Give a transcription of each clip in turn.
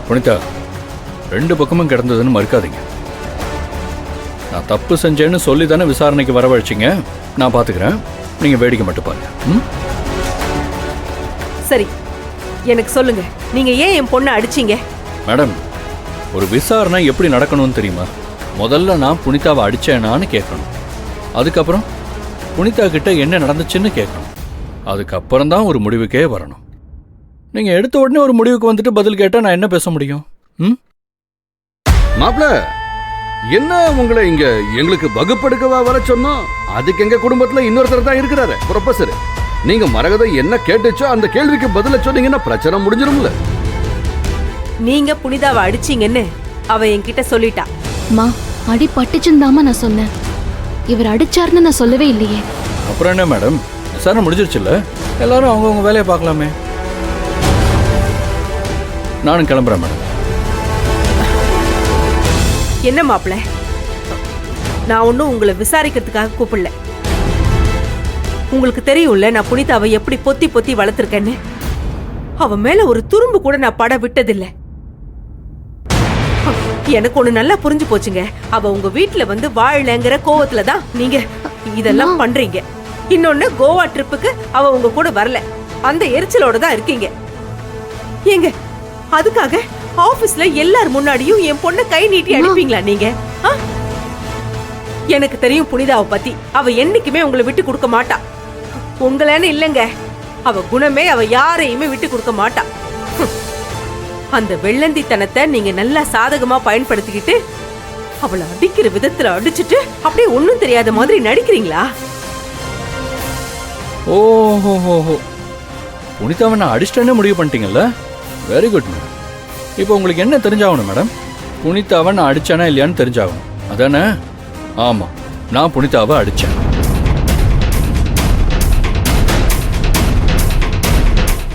புனிதா, ரெண்டு பக்கமும் கிடந்ததுன்னு மறுக்காதீங்க. நான் தப்பு செஞ்சேன்னு சொல்லி தானே விசாரணைக்கு வரவழைச்சிங்க. நான் பார்த்துக்கிறேன், நீங்கள் வேடிக்கை மட்டும் பாருங்க. சரி, எனக்கு சொல்லுங்க, நீங்க ஏன் என் பொண்ணை அடிச்சீங்க? மேடம், ஒரு விசாரணை எப்படி நடக்கணும்னு தெரியுமா? முதல்ல நான் புனிதாவை அடிச்சேனான்னு கேட்கணும். அதுக்கப்புறம் புனிதா கிட்ட என்ன நடந்துச்சுன்னு கேட்கணும். அதுக்கப்புறம் தான் ஒரு முடிவுக்கே வரணும். நீங்கள் எடுத்த உடனே ஒரு முடிவுக்கு வந்துட்டு பதில் கேட்டால் நான் என்ன பேச முடியும்? மாப்ள, என்ன உங்களை இங்க எங்களுக்கு வகுப்படுக்கவா வர சொன்னோம்? அதுக்கு எங்க குடும்பத்துல இன்னொருத்தர் தான் இருக்கிறாரு, ப்ரொஃபசர். நீங்க மரகதை என்ன கேட்டுச்சோ அந்த கேள்விக்கு பதில சொன்னீங்கன்னா பிரச்சனை முடிஞ்சிரும்ல. நீங்க புனிதாவை அடிச்சீங்கன்னு அவ என்கிட்ட சொல்லிட்டா. மா, அடி பட்டுச்சுன்னு நான் சொன்னேன். இவர் அடிச்சாருன்னு நான் சொல்லவே இல்லையே. அப்புறம் என்ன மேடம், விசாரணை முடிஞ்சிருச்சுல்ல, எல்லாரும் அவங்கவுங்க வேலையை பார்க்கலாமே. நானும் கிளம்புறேன் மேடம். என்ன மாப்பிள்ள, நான் ஒன்னும் உங்களை விசாரிக்கிறதுக்காக கூப்பிடல. உங்களுக்கு தெரியும்ல நான் புனிதாவை எப்படி பொத்தி பொத்தி வளர்த்திருக்கேன்னு. அவ மேல ஒரு துரும்பு கூட நான் பட விட்டதில்லை. எனக்கு ஒண்ணு நல்லா புரிஞ்சு போச்சுங்க. அவ உங்க வீட்டுல வந்து வாழலைங்கிற கோவத்துலதான் நீங்க இதெல்லாம் பண்றீங்க. இன்னொன்னு, கோவா ட்ரிப்புக்கு அவ உங்க கூட வரல, அந்த எரிச்சலோட தான் இருக்கீங்க. ஏங்க, அதுக்காக ஆபீஸ்ல எல்லார் முன்னாடியும் என் பொண்ணை கை நீட்டி அடிப்பீங்களா நீங்க? எனக்கு தெரியும் புனிதாவை பத்தி. அவ என்னைக்குமே உங்களை விட்டு கொடுக்க மாட்டா. உங்களேன்னு இல்லங்க, அவ குணமே அவ யாரையுமே விட்டு கொடுக்க மாட்டா. அந்த வெள்ளந்தித்தனத்தை நீங்க நல்லா சாதகமா பயன்படுத்திக்கிட்டு அவளை அடிக்கிற விதத்துல அடிச்சுட்டு அப்படியே ஒண்ணும் தெரியாத மாதிரி நடிக்கிறீங்களா? ஓஹோ, புனிதாவை நான் அடிச்சிட்டேன்னு முடிவு பண்ணிட்டீங்கல்ல? Very good madam. இப்போ உங்களுக்கு என்ன தெரிஞ்சாகணும் மேடம்? புனிதாவை நான் அடிச்சேனா இல்லையான்னு தெரிஞ்சாகணும், அதானே? ஆமாம், நான் புனிதாவை அடித்தேன்.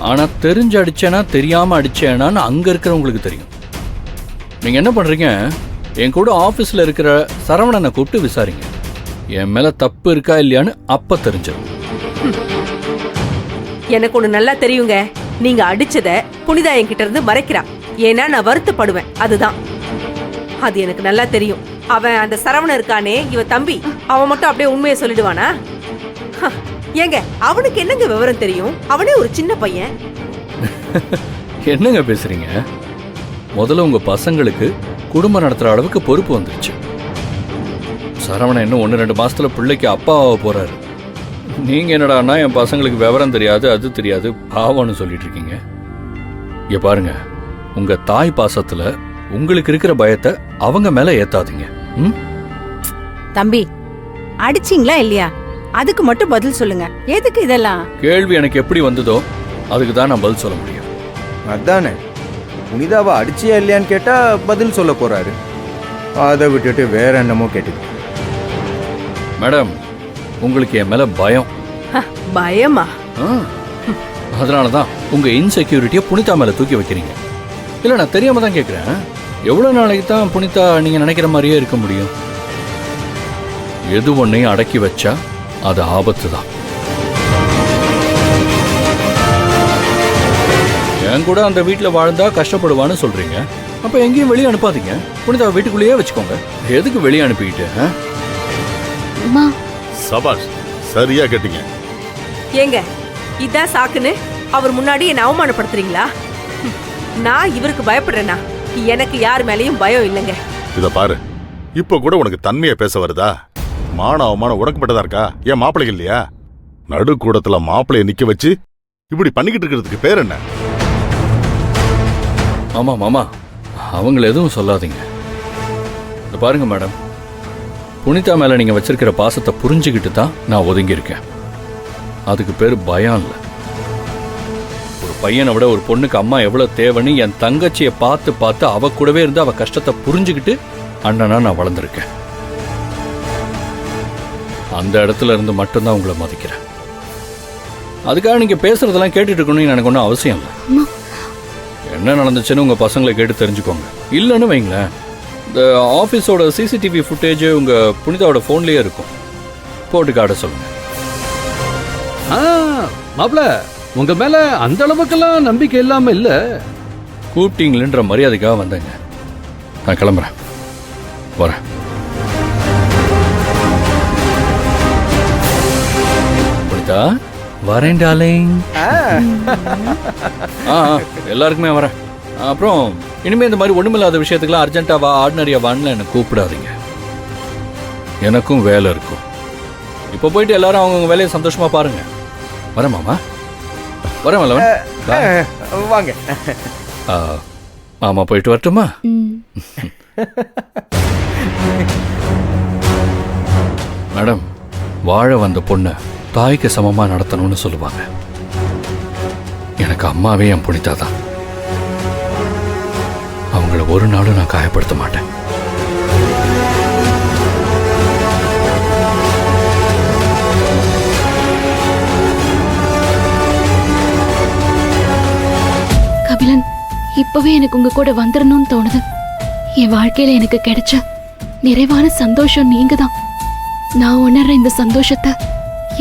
ஆனால் தெரிஞ்சு அடிச்சேனா தெரியாமல் அடிச்சேனான்னு அங்கே இருக்கிறவங்களுக்கு தெரியும். நீங்கள் என்ன பண்ணுறீங்க, என் கூட ஆஃபீஸில் இருக்கிற சரவணனை கூப்பிட்டு விசாரிங்க. என் மேலே தப்பு இருக்கா இல்லையான்னு அப்போ தெரிஞ்சிடும். எனக்கு ஒன்று நல்லா தெரியுங்க, நீங்க அடிச்சத புனிதா என்கிட்ட இருந்து மறைக்கிறா. ஏன்னா நான் வருத்தப்படுவேன், அதுதான். அது எனக்கு நல்லா தெரியும். அவன் அந்த சரவணன் இருக்கானே, இவ தம்பி, அவன் மட்டும் அப்படியே உண்மையை சொல்லிடுவானா? ஏங்க, அவனுக்கு என்னங்க விவரம் தெரியும்? அவனே ஒரு சின்ன பையன். என்னங்க பேசுறீங்க? முதல்ல உங்க பசங்களுக்கு குடும்பம் நடத்துற அளவுக்கு பொறுப்பு வந்துருச்சு. சரவணன் இன்னும் 1-2 மாசத்துல பிள்ளைக்கு அப்பாவாக போறாரு. நீங்க என்னடான்னா என் பசங்களுக்கு விவரம் தெரியாது, அது தெரியாது, பாவம்னு சொல்லிட்டு இருக்கீங்க. இங்க பாருங்க, உங்க தாய் பாசத்துல உங்களுக்கு இருக்கிற பயத்தை அவங்க மேல ஏத்தாதீங்க. தம்பி, அடிச்சிங்களா இல்லையா? அதுக்கு மட்டும் பதில் சொல்லுங்க. எதுக்கு இதெல்லாம்? கேள்வி எனக்கு எப்படி வந்ததோ அதுக்கு தான் நான் பதில் சொல்ல முடியும். அதானே, புனிதாவை அடிச்சியா இல்லையான்னு கேட்டா பதில் சொல்ல போறாரு. அதை விட்டுட்டு வேற என்னமோ கேட்டுக்கிட்டு. மேடம், உங்களுக்கு என் மேல பயம். பயமா? அதனாலதான் உங்க இன்செக்யூரிட்டியை புனிதா மேல தூக்கி வைக்கிறீங்க. இல்ல, நான் தெரியாம தான் கேட்கிறேன். எவ்வளவு நாளைக்கு தான் புனிதா நீங்க நினைக்கிற மாதிரியே இருக்க முடியும்? எது ஒன்னையும் அடக்கி வச்சா அது ஆபத்து தான். என் கூட அந்த வீட்டுல வாழ்ந்தா கஷ்டப்படுவான்னு சொல்றீங்க. அப்ப எங்கேயும் வெளியே அனுப்பாதீங்க. புனிதா வீட்டுக்குள்ளேயே வச்சுக்கோங்க. எதுக்கு வெளியே அனுப்பிக்கிட்டு? சபாஷ், சரியா கேட்டீங்க. ஏங்க, இதான் சாக்குன்னு அவர் முன்னாடி என்ன அவமானப்படுத்துறீங்களா? நான் இவருக்கு பயப்படுறேனா? எனக்கு யார் மேலயும் பயம் இல்லைங்க. இத பாரு, இப்ப கூட உனக்கு தன்மையை பேச வருதா? மான அவமானம் உனக்குப்பட்டதா இருக்கா? ஏன் மாப்பிள்ளை இல்லையா? நடுக்கூடத்துல மாப்பிள்ளைய நிக்க வச்சு இப்படி பண்ணிக்கிட்டு இருக்கிறதுக்கு பேர் என்ன? ஆமா மாமா, அவங்கள எதுவும் சொல்லாதீங்க. இத பாருங்க மேடம், புனிதா மேல நீங்க வச்சிருக்கிற பாசத்தை புரிஞ்சுக்கிட்டு தான் நான் ஒதுங்கி இருக்கேன். அதுக்கு பேரு பயம் இல்லை. ஒரு பையனை விட ஒரு பொண்ணுக்கு அம்மா எவ்வளவு தேவைன்னு என் தங்கச்சியை பார்த்து பார்த்து அவ கூடவே இருந்து அவ கஷ்டத்தை புரிஞ்சுக்கிட்டு அண்ணனா நான் வளர்ந்துருக்கேன். அந்த இடத்துல இருந்து மட்டும்தான் உங்களை மதிக்கிறேன். அதுக்காக நீங்க பேசுறதெல்லாம் கேட்டுட்டு இருக்கணும்னு எனக்கு ஒன்றும் அவசியம் இல்லை. என்ன நடந்துச்சுன்னு உங்க பசங்களை கேட்டு தெரிஞ்சுக்கோங்க. இல்லைன்னு வைங்களேன், இந்த ஆஃபீஸோட சிசிடிவி ஃபுட்டேஜ் உங்க புனிதாவோட ஃபோன்லேயே இருக்கும். போட்டு காட்ட சொல்லுங்க. மாப்ள, உங்க மேல அந்த அளவுக்கெல்லாம் நம்பிக்கை இல்லாம இல்ல. கூப்பிட்டீங்களேன்ற மரியாதைக்காக வந்தேங்க. நான் கிளம்புறேன், வரேன். புனிதா, வரேன் டார்லிங். எல்லாருக்குமே வரேன். அப்புறம் இனிமே இந்த மாதிரி ஒண்ணுமில்லாத விஷயத்துக்குலாம் அர்ஜென்ட்டா வா, ஆர்டினரியா வான்னு என்ன கூப்பிடாதீங்க. எனக்கும் வேலை இருக்கும். இப்போ போயிட்டு எல்லாரும் அவங்க வேலையை சந்தோஷமா பாருங்க. வரேன் மாமா, வரேன் வல்லவன். வாங்க. மாமா போயிட்டு வரட்டுமா? மேடம், வாழ வந்த பொண்ணை தாய்க்கு சமமா நடத்தணும்னு சொல்லுவாங்க. எனக்கு அம்மாவே என் புனிதா தான். அவங்கள ஒரு நாளும் நான் காயப்படுத்த மாட்டேன். கபிலன், இப்பவே எனக்கு உங்க கூட வந்துடணும்னு தோணுது. என் வாழ்க்கையில எனக்கு கிடைச்ச நிறைவான சந்தோஷம் நீங்க தான். நான் உணர்ற இந்த சந்தோஷத்தை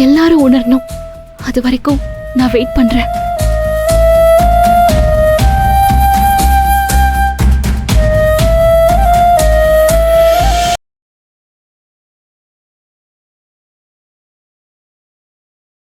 எல்லாரும் உணரணும். அது வரைக்கும் நான் வெயிட் பண்றேன்.